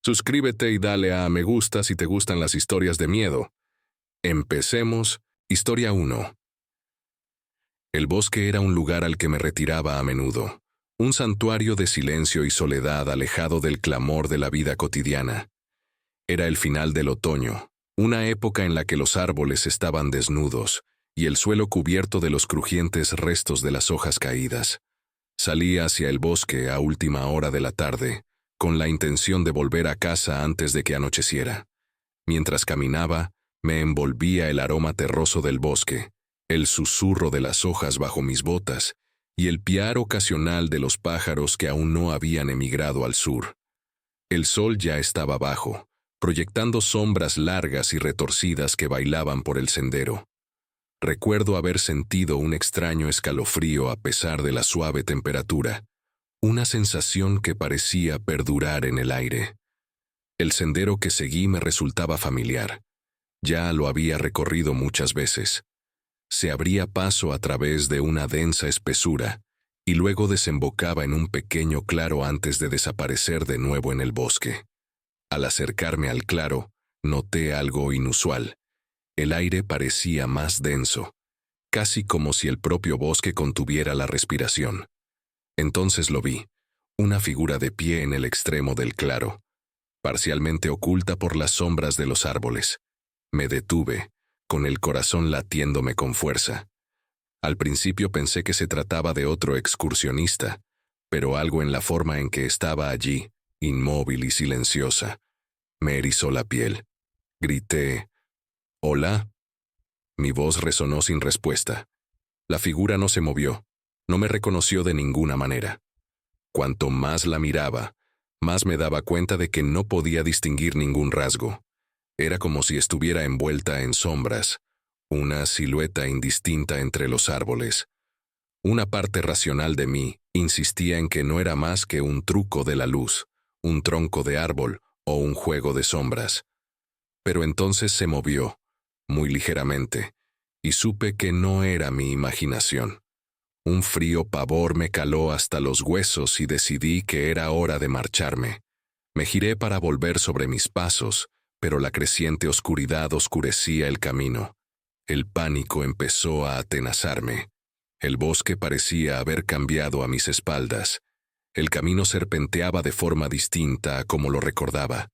Suscríbete y dale a me gusta si te gustan las historias de miedo. Empecemos. Historia 1. El bosque era un lugar al que me retiraba a menudo. Un santuario de silencio y soledad alejado del clamor de la vida cotidiana. Era el final del otoño, una época en la que los árboles estaban desnudos y el suelo cubierto de los crujientes restos de las hojas caídas. Salí hacia el bosque a última hora de la tarde, con la intención de volver a casa antes de que anocheciera. Mientras caminaba, me envolvía el aroma terroso del bosque, el susurro de las hojas bajo mis botas y el piar ocasional de los pájaros que aún no habían emigrado al sur. El sol ya estaba bajo, proyectando sombras largas y retorcidas que bailaban por el sendero. Recuerdo haber sentido un extraño escalofrío a pesar de la suave temperatura, una sensación que parecía perdurar en el aire. El sendero que seguí me resultaba familiar. Ya lo había recorrido muchas veces. Se abría paso a través de una densa espesura y luego desembocaba en un pequeño claro antes de desaparecer de nuevo en el bosque. Al acercarme al claro, noté algo inusual. El aire parecía más denso, casi como si el propio bosque contuviera la respiración. Entonces lo vi, una figura de pie en el extremo del claro, parcialmente oculta por las sombras de los árboles. Me detuve, con el corazón latiéndome con fuerza. Al principio pensé que se trataba de otro excursionista, pero algo en la forma en que estaba allí, inmóvil y silenciosa, me erizó la piel. Grité, «¿Hola?» Mi voz resonó sin respuesta. La figura no se movió, no me reconoció de ninguna manera. Cuanto más la miraba, más me daba cuenta de que no podía distinguir ningún rasgo. Era como si estuviera envuelta en sombras, una silueta indistinta entre los árboles. Una parte racional de mí insistía en que no era más que un truco de la luz, un tronco de árbol o un juego de sombras. Pero entonces se movió, muy ligeramente, y supe que no era mi imaginación. Un frío pavor me caló hasta los huesos y decidí que era hora de marcharme. Me giré para volver sobre mis pasos, pero la creciente oscuridad oscurecía el camino. El pánico empezó a atenazarme. El bosque parecía haber cambiado a mis espaldas. El camino serpenteaba de forma distinta a como lo recordaba.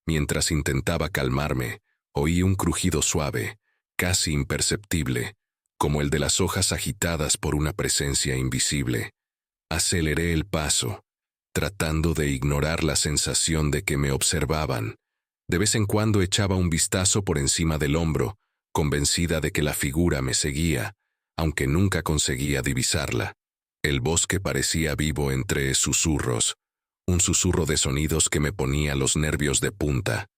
Mientras intentaba calmarme, oí un crujido suave, casi imperceptible, como el de las hojas agitadas por una presencia invisible. Aceleré el paso, tratando de ignorar la sensación de que me observaban. De vez en cuando echaba un vistazo por encima del hombro, convencida de que la figura me seguía, aunque nunca conseguía divisarla. El bosque parecía vivo entre susurros, un susurro de sonidos que me ponía los nervios de punta.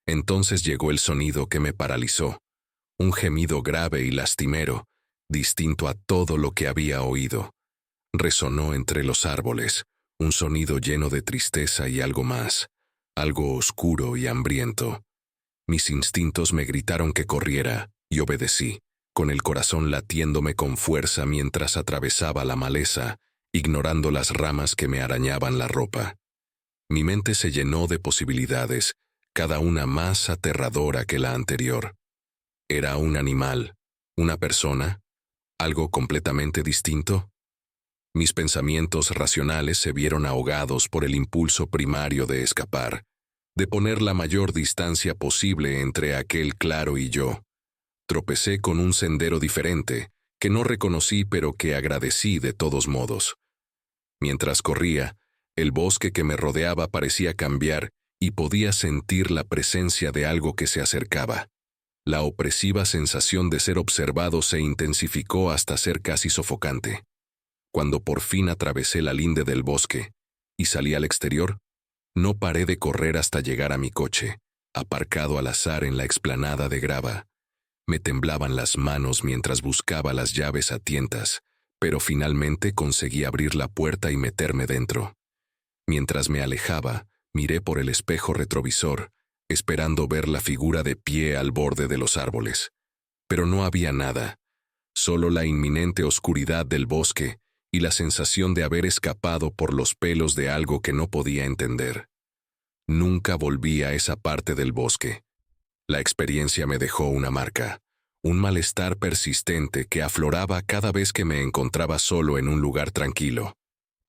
Entonces llegó el sonido que me paralizó, un gemido grave y lastimero, distinto a todo lo que había oído. Resonó entre los árboles, un sonido lleno de tristeza y algo más, algo oscuro y hambriento. Mis instintos me gritaron que corriera, y obedecí, con el corazón latiéndome con fuerza mientras atravesaba la maleza, ignorando las ramas que me arañaban la ropa. Mi mente se llenó de posibilidades, cada una más aterradora que la anterior. ¿Era un animal? ¿Una persona? ¿Algo completamente distinto? Mis pensamientos racionales se vieron ahogados por el impulso primario de escapar, de poner la mayor distancia posible entre aquel claro y yo. Tropecé con un sendero diferente, que no reconocí pero que agradecí de todos modos. Mientras corría, el bosque que me rodeaba parecía cambiar y podía sentir la presencia de algo que se acercaba. La opresiva sensación de ser observado se intensificó hasta ser casi sofocante. Cuando por fin atravesé la linde del bosque y salí al exterior, no paré de correr hasta llegar a mi coche, aparcado al azar en la explanada de grava. Me temblaban las manos mientras buscaba las llaves a tientas, pero finalmente conseguí abrir la puerta y meterme dentro. Mientras me alejaba, miré por el espejo retrovisor, esperando ver la figura de pie al borde de los árboles. Pero no había nada, solo la inminente oscuridad del bosque y la sensación de haber escapado por los pelos de algo que no podía entender. Nunca volví a esa parte del bosque. La experiencia me dejó una marca, un malestar persistente que afloraba cada vez que me encontraba solo en un lugar tranquilo.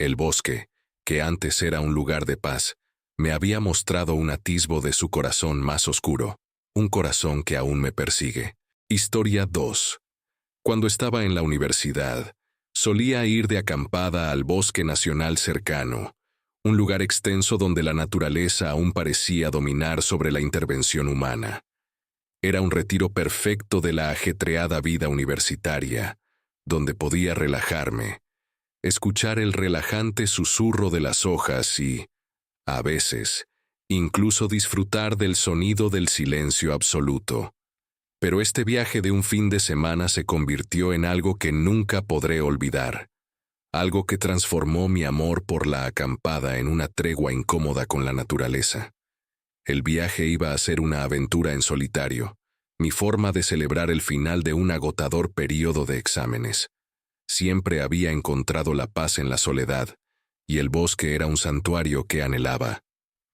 El bosque, que antes era un lugar de paz, me había mostrado un atisbo de su corazón más oscuro, un corazón que aún me persigue. Historia 2. Cuando estaba en la universidad, solía ir de acampada al bosque nacional cercano, un lugar extenso donde la naturaleza aún parecía dominar sobre la intervención humana. Era un retiro perfecto de la ajetreada vida universitaria, donde podía relajarme, escuchar el relajante susurro de las hojas y, a veces, incluso disfrutar del sonido del silencio absoluto. Pero este viaje de un fin de semana se convirtió en algo que nunca podré olvidar, algo que transformó mi amor por la acampada en una tregua incómoda con la naturaleza. El viaje iba a ser una aventura en solitario, mi forma de celebrar el final de un agotador período de exámenes. Siempre había encontrado la paz en la soledad, y el bosque era un santuario que anhelaba.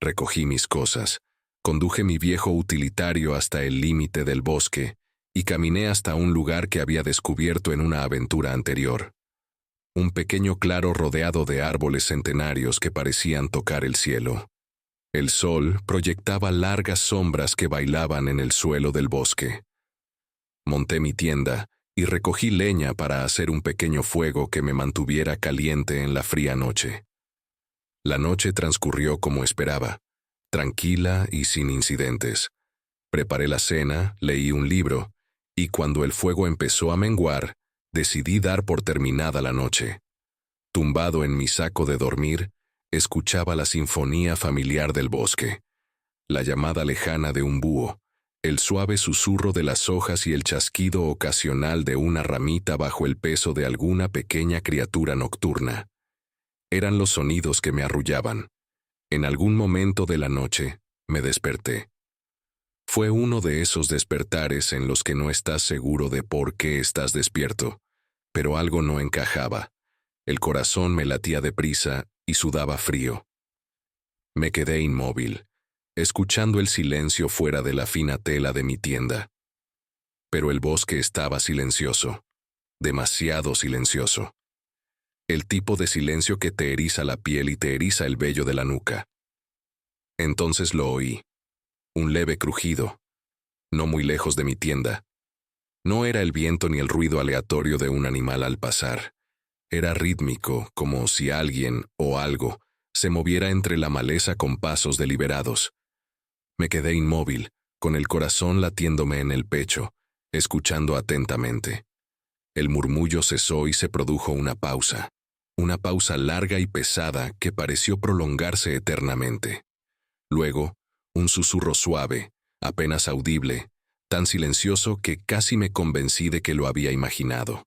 Recogí mis cosas, conduje mi viejo utilitario hasta el límite del bosque y caminé hasta un lugar que había descubierto en una aventura anterior. Un pequeño claro rodeado de árboles centenarios que parecían tocar el cielo. El sol proyectaba largas sombras que bailaban en el suelo del bosque. Monté mi tienda y recogí leña para hacer un pequeño fuego que me mantuviera caliente en la fría noche. La noche transcurrió como esperaba, tranquila y sin incidentes. Preparé la cena, leí un libro, y cuando el fuego empezó a menguar, decidí dar por terminada la noche. Tumbado en mi saco de dormir, escuchaba la sinfonía familiar del bosque, la llamada lejana de un búho, el suave susurro de las hojas y el chasquido ocasional de una ramita bajo el peso de alguna pequeña criatura nocturna. Eran los sonidos que me arrullaban. En algún momento de la noche, me desperté. Fue uno de esos despertares en los que no estás seguro de por qué estás despierto, pero algo no encajaba. El corazón me latía deprisa y sudaba frío. Me quedé inmóvil, escuchando el silencio fuera de la fina tela de mi tienda. Pero el bosque estaba silencioso, demasiado silencioso. El tipo de silencio que te eriza la piel y te eriza el vello de la nuca. Entonces lo oí. Un leve crujido, no muy lejos de mi tienda. No era el viento ni el ruido aleatorio de un animal al pasar. Era rítmico, como si alguien o algo se moviera entre la maleza con pasos deliberados. Me quedé inmóvil, con el corazón latiéndome en el pecho, escuchando atentamente. El murmullo cesó y se produjo una pausa larga y pesada que pareció prolongarse eternamente. Luego, un susurro suave, apenas audible, tan silencioso que casi me convencí de que lo había imaginado.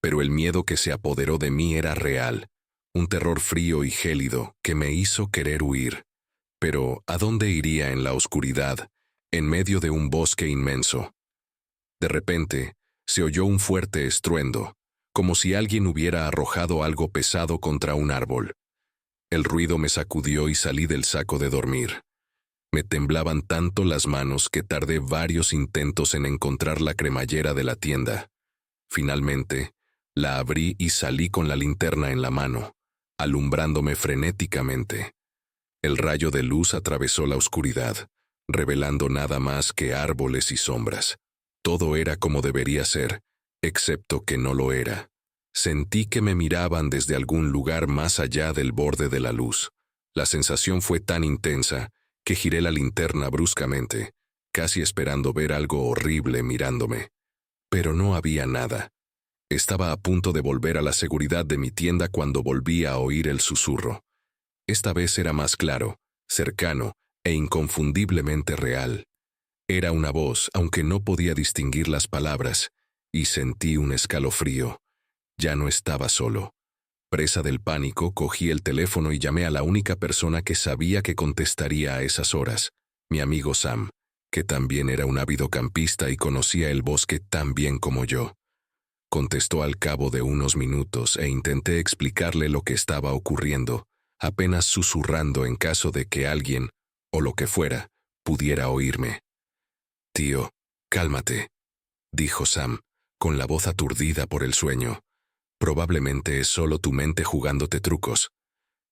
Pero el miedo que se apoderó de mí era real, un terror frío y gélido que me hizo querer huir. Pero, ¿a dónde iría en la oscuridad, en medio de un bosque inmenso? De repente, se oyó un fuerte estruendo, como si alguien hubiera arrojado algo pesado contra un árbol. El ruido me sacudió y salí del saco de dormir. Me temblaban tanto las manos que tardé varios intentos en encontrar la cremallera de la tienda. Finalmente, la abrí y salí con la linterna en la mano, alumbrándome frenéticamente. El rayo de luz atravesó la oscuridad, revelando nada más que árboles y sombras. Todo era como debería ser, excepto que no lo era. Sentí que me miraban desde algún lugar más allá del borde de la luz. La sensación fue tan intensa que giré la linterna bruscamente, casi esperando ver algo horrible mirándome. Pero no había nada. Estaba a punto de volver a la seguridad de mi tienda cuando volví a oír el susurro. Esta vez era más claro, cercano e inconfundiblemente real. Era una voz, aunque no podía distinguir las palabras, y sentí un escalofrío. Ya no estaba solo. Presa del pánico, cogí el teléfono y llamé a la única persona que sabía que contestaría a esas horas, mi amigo Sam, que también era un ávido campista y conocía el bosque tan bien como yo. Contestó al cabo de unos minutos e intenté explicarle lo que estaba ocurriendo, apenas susurrando en caso de que alguien o lo que fuera, pudiera oírme. «Tío, cálmate», dijo Sam, con la voz aturdida por el sueño. «Probablemente es solo tu mente jugándote trucos».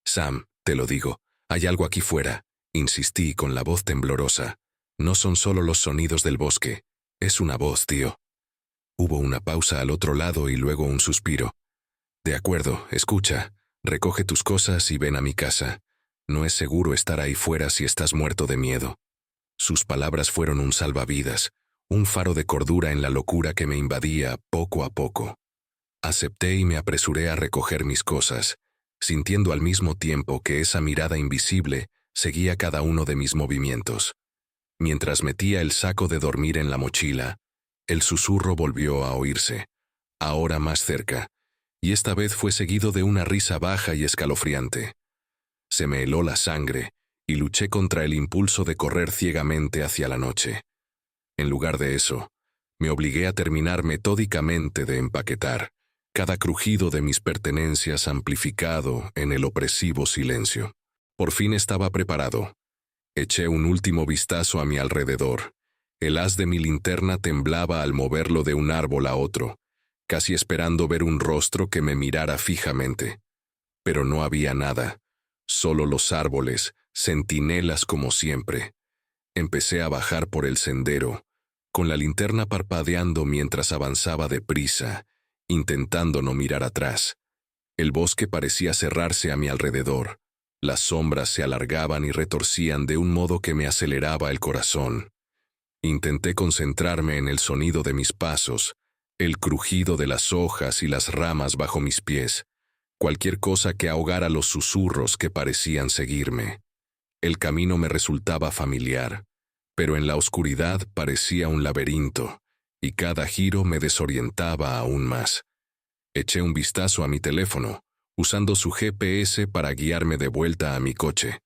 «Sam, te lo digo, hay algo aquí fuera», insistí con la voz temblorosa. «No son solo los sonidos del bosque, es una voz, tío». Hubo una pausa al otro lado y luego un suspiro. «De acuerdo, escucha, recoge tus cosas y ven a mi casa. No es seguro estar ahí fuera si estás muerto de miedo». Sus palabras fueron un salvavidas, un faro de cordura en la locura que me invadía poco a poco. Acepté y me apresuré a recoger mis cosas, sintiendo al mismo tiempo que esa mirada invisible seguía cada uno de mis movimientos. Mientras metía el saco de dormir en la mochila, el susurro volvió a oírse, ahora más cerca, y esta vez fue seguido de una risa baja y escalofriante. Se me heló la sangre y luché contra el impulso de correr ciegamente hacia la noche. En lugar de eso, me obligué a terminar metódicamente de empaquetar, cada crujido de mis pertenencias amplificado en el opresivo silencio. Por fin estaba preparado. Eché un último vistazo a mi alrededor. El haz de mi linterna temblaba al moverlo de un árbol a otro, casi esperando ver un rostro que me mirara fijamente. Pero no había nada, solo los árboles, centinelas como siempre. Empecé a bajar por el sendero, con la linterna parpadeando mientras avanzaba deprisa, intentando no mirar atrás. El bosque parecía cerrarse a mi alrededor. Las sombras se alargaban y retorcían de un modo que me aceleraba el corazón. Intenté concentrarme en el sonido de mis pasos, el crujido de las hojas y las ramas bajo mis pies, cualquier cosa que ahogara los susurros que parecían seguirme. El camino me resultaba familiar, pero en la oscuridad parecía un laberinto, y cada giro me desorientaba aún más. Eché un vistazo a mi teléfono, usando su GPS para guiarme de vuelta a mi coche.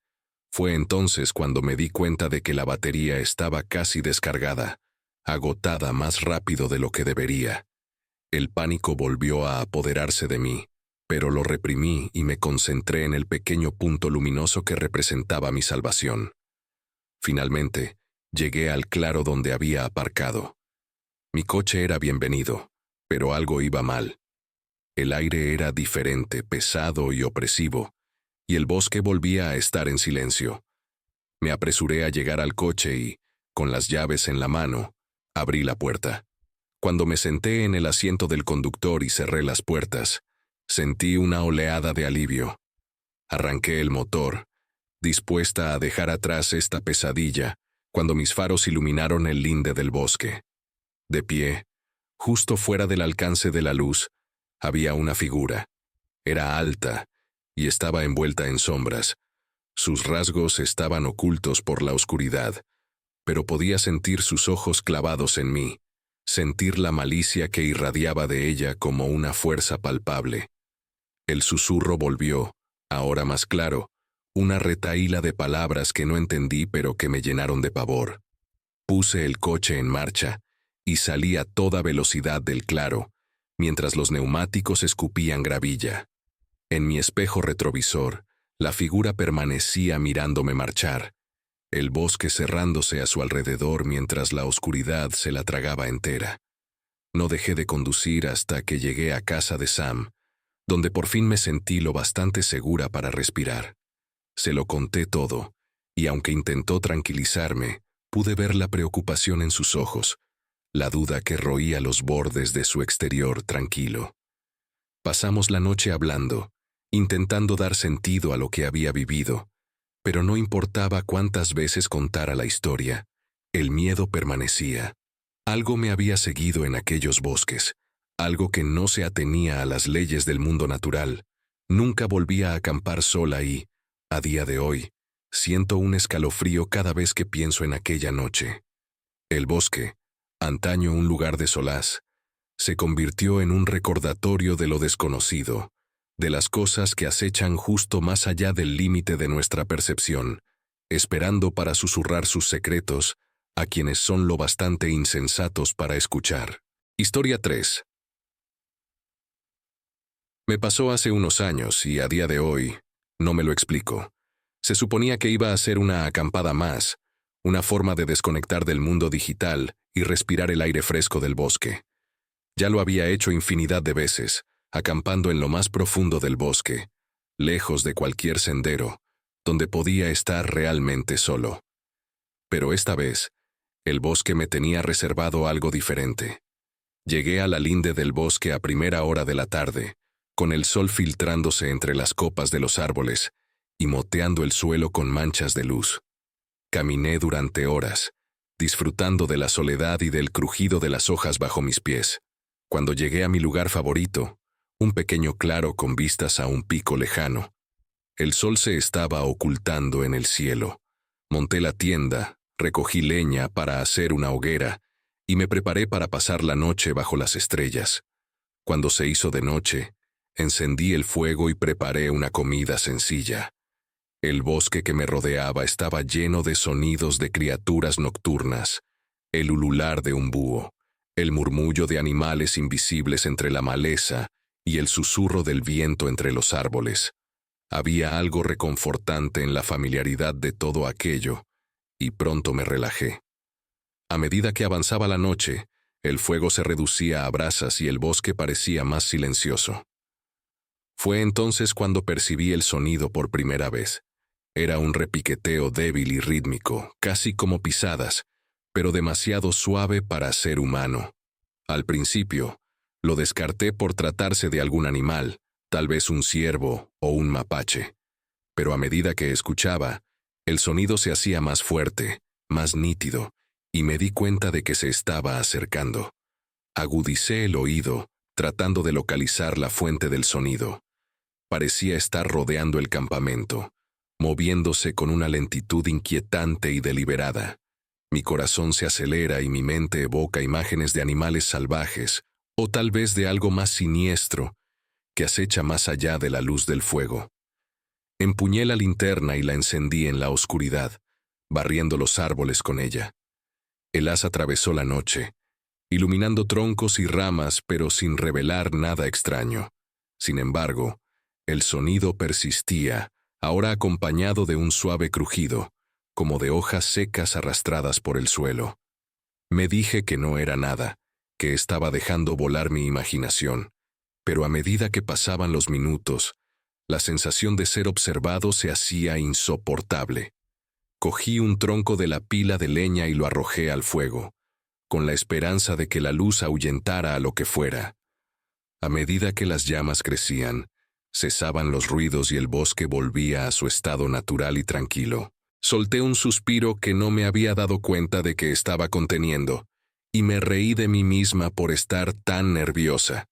Fue entonces cuando me di cuenta de que la batería estaba casi descargada, agotada más rápido de lo que debería. El pánico volvió a apoderarse de mí, pero lo reprimí y me concentré en el pequeño punto luminoso que representaba mi salvación. Finalmente, llegué al claro donde había aparcado. Mi coche era bienvenido, pero algo iba mal. El aire era diferente, pesado y opresivo, y el bosque volvía a estar en silencio. Me apresuré a llegar al coche y, con las llaves en la mano, abrí la puerta. Cuando me senté en el asiento del conductor y cerré las puertas, sentí una oleada de alivio. Arranqué el motor, dispuesta a dejar atrás esta pesadilla, cuando mis faros iluminaron el linde del bosque. De pie, justo fuera del alcance de la luz, había una figura. Era alta y estaba envuelta en sombras. Sus rasgos estaban ocultos por la oscuridad, pero podía sentir sus ojos clavados en mí, sentir la malicia que irradiaba de ella como una fuerza palpable. El susurro volvió, ahora más claro, una retahíla de palabras que no entendí pero que me llenaron de pavor. Puse el coche en marcha y salí a toda velocidad del claro, mientras los neumáticos escupían gravilla. En mi espejo retrovisor, la figura permanecía mirándome marchar, el bosque cerrándose a su alrededor mientras la oscuridad se la tragaba entera. No dejé de conducir hasta que llegué a casa de Sam, donde por fin me sentí lo bastante segura para respirar. Se lo conté todo, y aunque intentó tranquilizarme, pude ver la preocupación en sus ojos, la duda que roía los bordes de su exterior tranquilo. Pasamos la noche hablando, intentando dar sentido a lo que había vivido, pero no importaba cuántas veces contara la historia, el miedo permanecía. Algo me había seguido en aquellos bosques, algo que no se atenía a las leyes del mundo natural. Nunca volvía a acampar sola y, a día de hoy, siento un escalofrío cada vez que pienso en aquella noche. El bosque, antaño un lugar de solaz, se convirtió en un recordatorio de lo desconocido, de las cosas que acechan justo más allá del límite de nuestra percepción, esperando para susurrar sus secretos a quienes son lo bastante insensatos para escuchar. Historia 3. Me pasó hace unos años y a día de hoy no me lo explico. Se suponía que iba a ser una acampada más, una forma de desconectar del mundo digital y respirar el aire fresco del bosque. Ya lo había hecho infinidad de veces, acampando en lo más profundo del bosque, lejos de cualquier sendero, donde podía estar realmente solo. Pero esta vez, el bosque me tenía reservado algo diferente. Llegué a la linde del bosque a primera hora de la tarde, con el sol filtrándose entre las copas de los árboles y moteando el suelo con manchas de luz. Caminé durante horas, disfrutando de la soledad y del crujido de las hojas bajo mis pies. Cuando llegué a mi lugar favorito, un pequeño claro con vistas a un pico lejano, el sol se estaba ocultando en el cielo. Monté la tienda, recogí leña para hacer una hoguera y me preparé para pasar la noche bajo las estrellas. Cuando se hizo de noche, encendí el fuego y preparé una comida sencilla. El bosque que me rodeaba estaba lleno de sonidos de criaturas nocturnas, el ulular de un búho, el murmullo de animales invisibles entre la maleza y el susurro del viento entre los árboles. Había algo reconfortante en la familiaridad de todo aquello, y pronto me relajé. A medida que avanzaba la noche, el fuego se reducía a brasas y el bosque parecía más silencioso. Fue entonces cuando percibí el sonido por primera vez. Era un repiqueteo débil y rítmico, casi como pisadas, pero demasiado suave para ser humano. Al principio, lo descarté por tratarse de algún animal, tal vez un ciervo o un mapache. Pero a medida que escuchaba, el sonido se hacía más fuerte, más nítido, y me di cuenta de que se estaba acercando. Agudicé el oído, tratando de localizar la fuente del sonido. Parecía estar rodeando el campamento, moviéndose con una lentitud inquietante y deliberada. Mi corazón se acelera y mi mente evoca imágenes de animales salvajes, o tal vez de algo más siniestro, que acecha más allá de la luz del fuego. Empuñé la linterna y la encendí en la oscuridad, barriendo los árboles con ella. El haz atravesó la noche, iluminando troncos y ramas pero sin revelar nada extraño. Sin embargo, el sonido persistía, ahora acompañado de un suave crujido, como de hojas secas arrastradas por el suelo. Me dije que no era nada, que estaba dejando volar mi imaginación, pero a medida que pasaban los minutos, la sensación de ser observado se hacía insoportable. Cogí un tronco de la pila de leña y lo arrojé al fuego, con la esperanza de que la luz ahuyentara a lo que fuera. A medida que las llamas crecían, cesaban los ruidos y el bosque volvía a su estado natural y tranquilo. Solté un suspiro que no me había dado cuenta de que estaba conteniendo, y me reí de mí misma por estar tan nerviosa.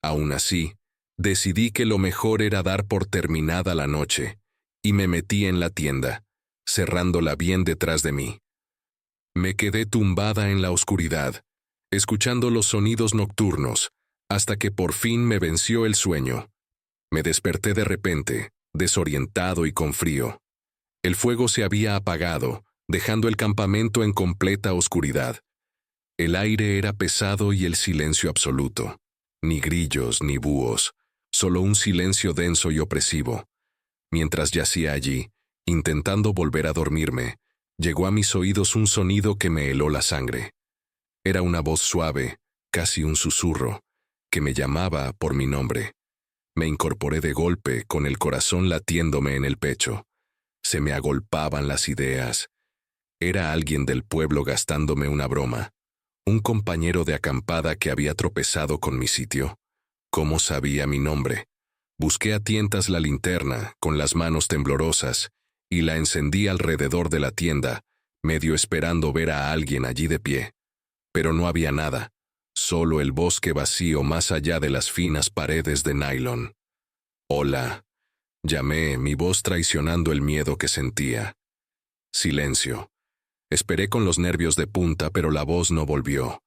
Aún así, decidí que lo mejor era dar por terminada la noche, y me metí en la tienda, cerrándola bien detrás de mí. Me quedé tumbada en la oscuridad, escuchando los sonidos nocturnos, hasta que por fin me venció el sueño. Me desperté de repente, desorientado y con frío. El fuego se había apagado, dejando el campamento en completa oscuridad. El aire era pesado y el silencio absoluto. Ni grillos ni búhos, solo un silencio denso y opresivo. Mientras yacía allí, intentando volver a dormirme, llegó a mis oídos un sonido que me heló la sangre. Era una voz suave, casi un susurro, que me llamaba por mi nombre. Me incorporé de golpe, con el corazón latiéndome en el pecho. Se me agolpaban las ideas. Era alguien del pueblo gastándome una broma. Un compañero de acampada que había tropezado con mi sitio. ¿Cómo sabía mi nombre? Busqué a tientas la linterna, con las manos temblorosas, y la encendí alrededor de la tienda, medio esperando ver a alguien allí de pie. Pero no había nada, solo el bosque vacío más allá de las finas paredes de nylon. «Hola», llamé, mi voz traicionando el miedo que sentía. Silencio. Esperé con los nervios de punta, pero la voz no volvió.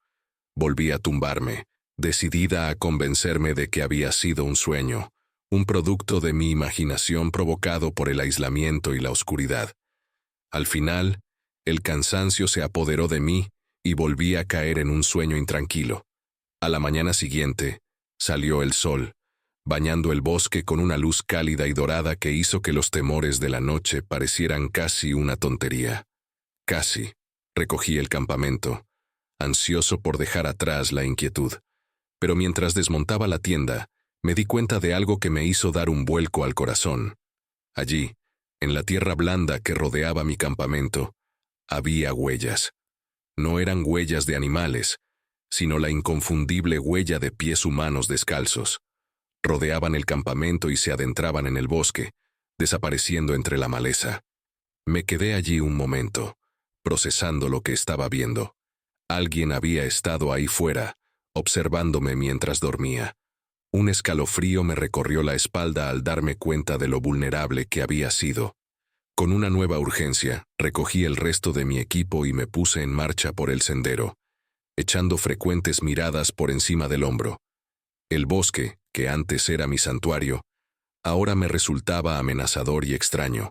Volví a tumbarme, decidida a convencerme de que había sido un sueño, un producto de mi imaginación provocado por el aislamiento y la oscuridad. Al final, el cansancio se apoderó de mí y volví a caer en un sueño intranquilo. A la mañana siguiente, salió el sol, bañando el bosque con una luz cálida y dorada que hizo que los temores de la noche parecieran casi una tontería. Casi. Recogí el campamento, ansioso por dejar atrás la inquietud. Pero mientras desmontaba la tienda, me di cuenta de algo que me hizo dar un vuelco al corazón. Allí, en la tierra blanda que rodeaba mi campamento, había huellas. No eran huellas de animales, sino la inconfundible huella de pies humanos descalzos. Rodeaban el campamento y se adentraban en el bosque, desapareciendo entre la maleza. Me quedé allí un momento, procesando lo que estaba viendo. Alguien había estado ahí fuera, observándome mientras dormía. Un escalofrío me recorrió la espalda al darme cuenta de lo vulnerable que había sido. Con una nueva urgencia, recogí el resto de mi equipo y me puse en marcha por el sendero, echando frecuentes miradas por encima del hombro. El bosque, que antes era mi santuario, ahora me resultaba amenazador y extraño.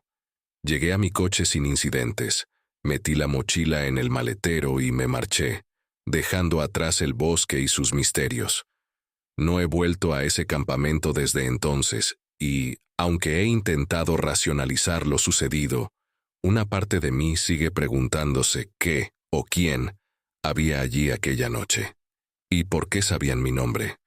Llegué a mi coche sin incidentes, metí la mochila en el maletero y me marché, dejando atrás el bosque y sus misterios. No he vuelto a ese campamento desde entonces, y, aunque he intentado racionalizar lo sucedido, una parte de mí sigue preguntándose qué o quién había allí aquella noche. ¿Y por qué sabían mi nombre?